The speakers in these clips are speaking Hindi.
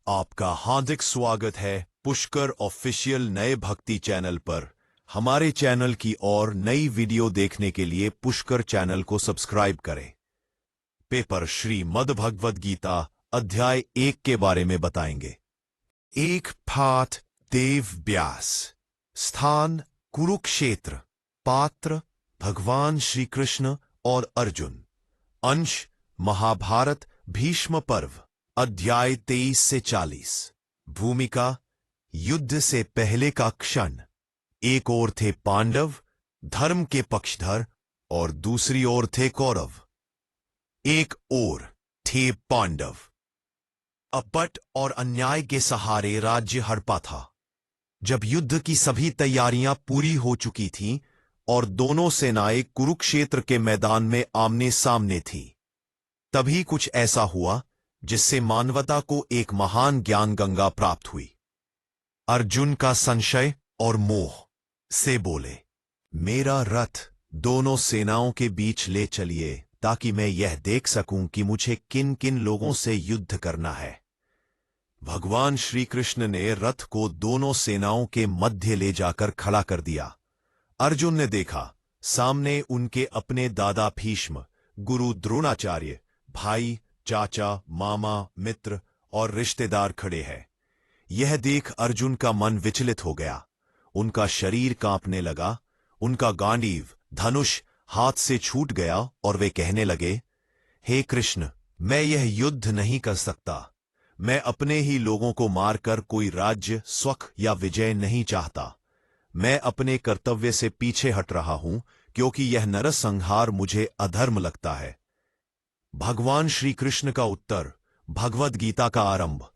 आपका हार्दिक स्वागत है पुष्कर ऑफिशियल नए भक्ति चैनल पर। हमारे चैनल की और नई वीडियो देखने के लिए पुष्कर चैनल को सब्सक्राइब करें। पेपर श्रीमद् भगवद गीता अध्याय 1 के बारे में बताएंगे। एक पाठ देव व्यास, स्थान कुरुक्षेत्र, पात्र भगवान श्री कृष्ण और अर्जुन, अंश महाभारत भीष्म पर्व, अध्याय 23 से 40। भूमिका युद्ध से पहले का क्षण। एक ओर थे पांडव, धर्म के पक्षधर, और दूसरी ओर थे कौरव। एक ओर थे पांडव, अपट और अन्याय के सहारे राज्य हड़पा था। जब युद्ध की सभी तैयारियां पूरी हो चुकी थीं और दोनों सेनाएं कुरुक्षेत्र के मैदान में आमने सामने थीं, तभी कुछ ऐसा हुआ जिससे मानवता को एक महान ज्ञान गंगा प्राप्त हुई। अर्जुन का संशय और मोह से बोले, मेरा रथ दोनों सेनाओं के बीच ले चलिए ताकि मैं यह देख सकूं कि मुझे किन किन लोगों से युद्ध करना है। भगवान श्री कृष्ण ने रथ को दोनों सेनाओं के मध्य ले जाकर खड़ा कर दिया। अर्जुन ने देखा, सामने उनके अपने दादा भीष्म, गुरु द्रोणाचार्य, भाई, चाचा, मामा, मित्र और रिश्तेदार खड़े हैं। यह देख अर्जुन का मन विचलित हो गया। उनका शरीर कांपने लगा, उनका गांडीव धनुष हाथ से छूट गया और वे कहने लगे, हे कृष्ण, मैं यह युद्ध नहीं कर सकता। मैं अपने ही लोगों को मारकर कोई राज्य, सुख या विजय नहीं चाहता। मैं अपने कर्तव्य से पीछे हट रहा हूं क्योंकि यह नरसंहार मुझे अधर्म लगता है। भगवान श्री कृष्ण का उत्तर, भगवद गीता का आरंभ।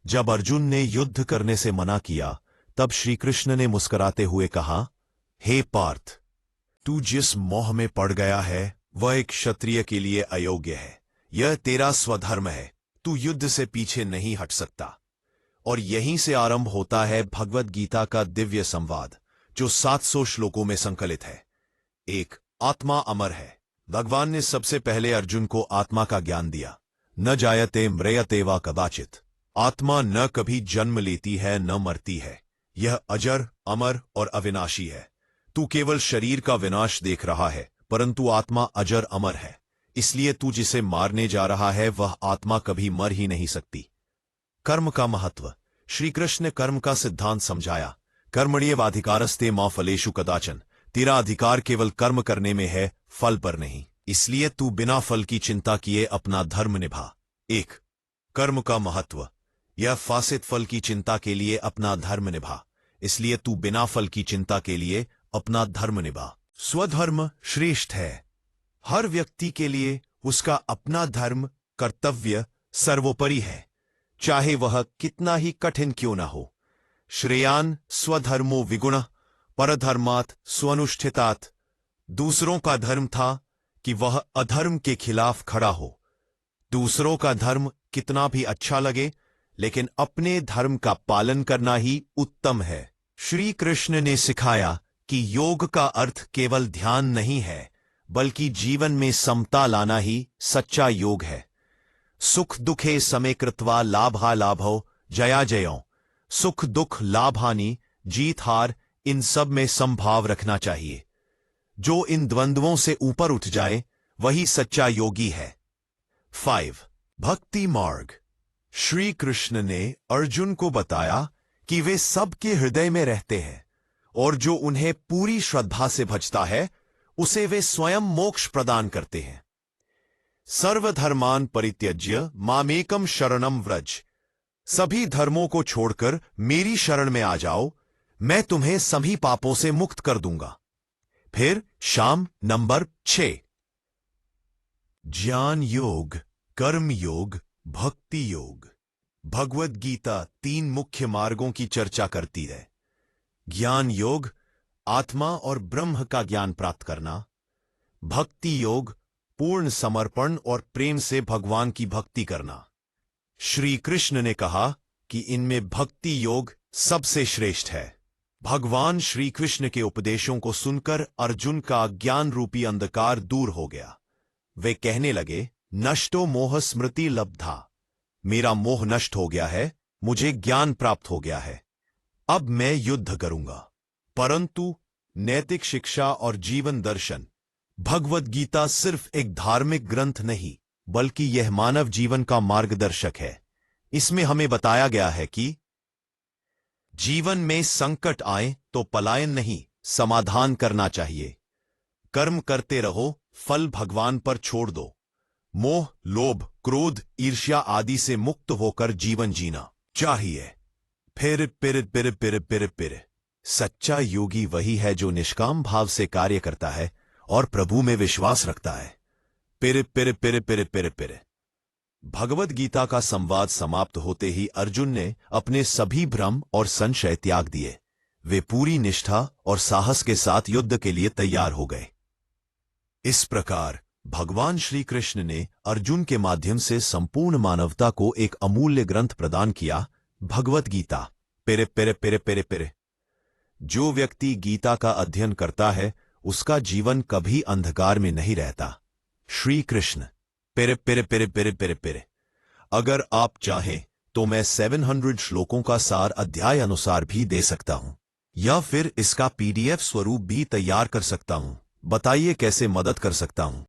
जब अर्जुन ने युद्ध करने से मना किया, तब श्री कृष्ण ने मुस्कुराते हुए कहा, हे पार्थ, तू जिस मोह में पड़ गया है वह एक क्षत्रिय के लिए अयोग्य है। यह तेरा स्वधर्म है। तू युद्ध से पीछे नहीं हट सकता। और यहीं से आरंभ होता है भगवद गीता का दिव्य संवाद, जो 700 श्लोकों में संकलित है। 1. आत्मा अमर है। भगवान ने सबसे पहले अर्जुन को आत्मा का ज्ञान दिया। न जायते म्रियते वा कदाचित। आत्मा न कभी जन्म लेती है न मरती है। यह अजर, अमर और अविनाशी है। तू केवल शरीर का विनाश देख रहा है, परंतु आत्मा अजर अमर है। इसलिए तू जिसे मारने जा रहा है वह आत्मा कभी मर ही नहीं सकती। कर्म का महत्व। श्री कृष्ण ने कर्म का सिद्धांत समझाया। कर्मण्येवाधिकारस्ते मा फलेषु कदाचन। तेरा अधिकार केवल कर्म करने में है, फल पर नहीं। इसलिए तू बिना फल की चिंता किए अपना धर्म निभा। 1. कर्म का महत्व। यह फासिद फल की चिंता के लिए अपना धर्म निभा। इसलिए तू बिना फल की चिंता के लिए अपना धर्म निभा। स्वधर्म श्रेष्ठ है। हर व्यक्ति के लिए उसका अपना धर्म, कर्तव्य सर्वोपरि है, चाहे वह कितना ही कठिन क्यों न हो। श्रेयान स्वधर्मो विगुणः परधर्मात् स्वनुष्ठितात्। दूसरों का धर्म था कि वह अधर्म के खिलाफ खड़ा हो। दूसरों का धर्म कितना भी अच्छा लगे, लेकिन अपने धर्म का पालन करना ही उत्तम है। श्री कृष्ण ने सिखाया कि योग का अर्थ केवल ध्यान नहीं है, बल्कि जीवन में समता लाना ही सच्चा योग है। सुख दुखे समे कृत्वा लाभा लाभो जया जयो। सुख दुख लाभ हानि, जीत हार, इन सब में समभाव रखना चाहिए। जो इन द्वंद्वों से ऊपर उठ जाए वही सच्चा योगी है। 5. भक्ति मार्ग। श्री कृष्ण ने अर्जुन को बताया कि वे सबके हृदय में रहते हैं और जो उन्हें पूरी श्रद्धा से भजता है उसे वे स्वयं मोक्ष प्रदान करते हैं। सर्वधर्मान परित्यज्य मामेकम शरणम व्रज। सभी धर्मों को छोड़कर मेरी शरण में आ जाओ, मैं तुम्हें सभी पापों से मुक्त कर दूंगा। फिर शाम नंबर 6। ज्ञान योग, कर्म योग, भक्ति योग। भगवद गीता 3 मुख्य मार्गों की चर्चा करती है। ज्ञान योग, आत्मा और ब्रह्म का ज्ञान प्राप्त करना। भक्ति योग, पूर्ण समर्पण और प्रेम से भगवान की भक्ति करना। श्री कृष्ण ने कहा कि इनमें भक्ति योग सबसे श्रेष्ठ है। भगवान श्री कृष्ण के उपदेशों को सुनकर अर्जुन का ज्ञान रूपी अंधकार दूर हो गया। वे कहने लगे, नष्टो मोह स्मृति लब्धा। मेरा मोह नष्ट हो गया है, मुझे ज्ञान प्राप्त हो गया है। अब मैं युद्ध करूंगा। परंतु नैतिक शिक्षा और जीवन दर्शन, भगवद गीता सिर्फ एक धार्मिक ग्रंथ नहीं, बल्कि यह मानव जीवन का मार्गदर्शक है। इसमें हमें बताया गया है कि जीवन में संकट आए तो पलायन नहीं, समाधान करना चाहिए। कर्म करते रहो, फल भगवान पर छोड़ दो। मोह, लोभ, क्रोध, ईर्ष्या आदि से मुक्त होकर जीवन जीना चाहिए। फिर सच्चा योगी वही है जो निष्काम भाव से कार्य करता है और प्रभु में विश्वास रखता है। फिर भगवद गीता का संवाद समाप्त होते ही अर्जुन ने अपने सभी भ्रम और संशय त्याग दिए। वे पूरी निष्ठा और साहस के साथ युद्ध के लिए तैयार हो गए। इस प्रकार भगवान श्री कृष्ण ने अर्जुन के माध्यम से संपूर्ण मानवता को एक अमूल्य ग्रंथ प्रदान किया, भगवद गीता। पेरे जो व्यक्ति गीता का अध्ययन करता है उसका जीवन कभी अंधकार में नहीं रहता। श्री कृष्ण। पेरे अगर आप चाहें तो मैं 700 श्लोकों का सार अध्याय अनुसार भी दे सकता हूं, या फिर इसका PDF स्वरूप भी तैयार कर सकता हूं। बताइए कैसे मदद कर सकता हूं।